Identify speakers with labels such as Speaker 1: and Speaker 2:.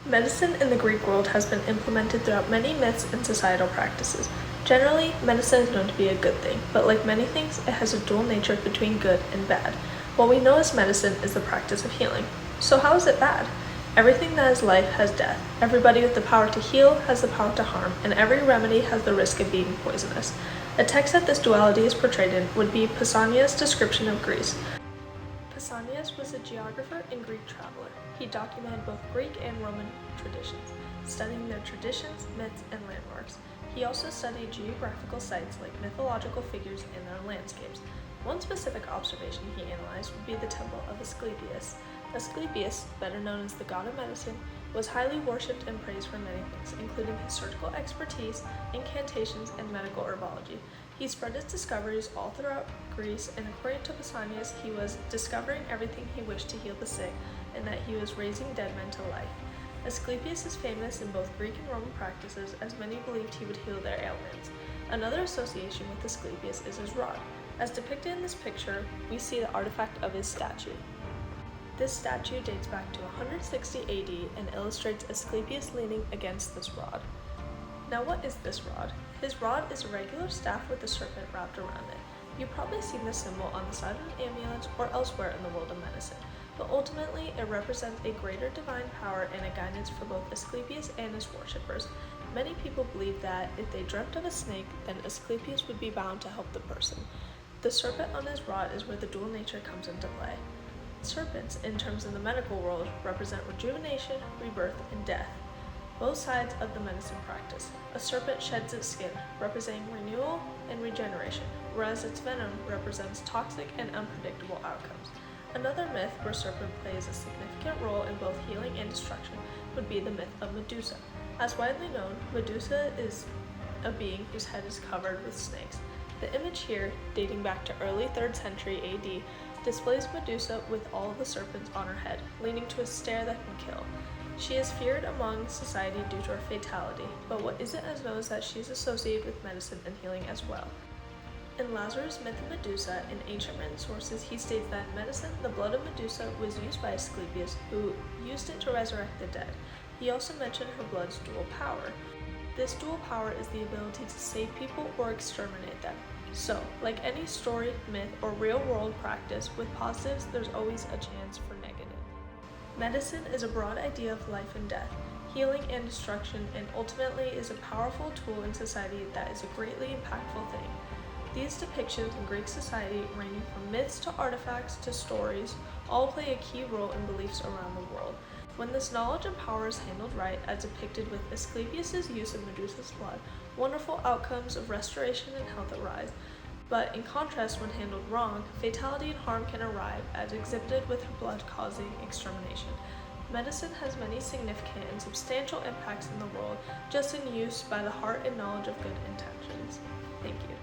Speaker 1: Medicine in the Greek world has been implemented throughout many myths and societal practices. Generally, medicine is known to be a good thing, but like many things, it has a dual nature between good and bad. What we know as medicine is the practice of healing. So how is it bad? Everything that is life has death. Everybody with the power to heal has the power to harm, and every remedy has the risk of being poisonous. A text that this duality is portrayed in would be Pausanias' description of Greece. Pausanias was a geographer and Greek traveler. He documented both Greek and Roman traditions, studying their traditions, myths, and landmarks. He also studied geographical sites like mythological figures and their landscapes. One specific observation he analyzed would be the temple of Asclepius. Asclepius, better known as the god of medicine, was highly worshipped and praised for many things, including his surgical expertise, incantations, and medical herbology. He spread his discoveries all throughout Greece, and according to Pausanias, he was discovering everything he wished to heal the sick, and that he was raising dead men to life. Asclepius is famous in both Greek and Roman practices, as many believed he would heal their ailments. Another association with Asclepius is his rod. As depicted in this picture, we see the artifact of his statue. This statue dates back to 160 AD and illustrates Asclepius leaning against this rod. Now what is this rod? His rod is a regular staff with a serpent wrapped around it. You've probably seen this symbol on the side of an amulet or elsewhere in the world of medicine, but ultimately it represents a greater divine power and a guidance for both Asclepius and his worshippers. Many people believe that if they dreamt of a snake, then Asclepius would be bound to help the person. The serpent on his rod is where the dual nature comes into play. Serpents, in terms of the medical world, represent rejuvenation, rebirth, and death, both sides of the medicine practice. A serpent sheds its skin, representing renewal and regeneration, whereas its venom represents toxic and unpredictable outcomes. Another myth where serpent plays a significant role in both healing and destruction would be the myth of Medusa. As widely known, Medusa is a being whose head is covered with snakes. The image here, dating back to early 3rd century AD, displays Medusa with all of the serpents on her head, leading to a stare that can kill. She is feared among society due to her fatality, but what isn't as known is that she is associated with medicine and healing as well. In Lazarus' myth of Medusa, in ancient written sources, he states that in medicine, the blood of Medusa was used by Asclepius, who used it to resurrect the dead. He also mentioned her blood's dual power. This dual power is the ability to save people or exterminate them. So, like any story, myth, or real-world practice, with positives, there's always a chance for negative. Medicine is a broad idea of life and death, healing and destruction, and ultimately is a powerful tool in society that is a greatly impactful thing. These depictions in Greek society, ranging from myths to artifacts to stories, all play a key role in beliefs around the world. When this knowledge and power is handled right, as depicted with Asclepius' use of Medusa's blood, wonderful outcomes of restoration and health arise. But in contrast, when handled wrong, fatality and harm can arrive, as exhibited with her blood causing extermination. Medicine has many significant and substantial impacts in the world, just in use by the heart and knowledge of good intentions. Thank you.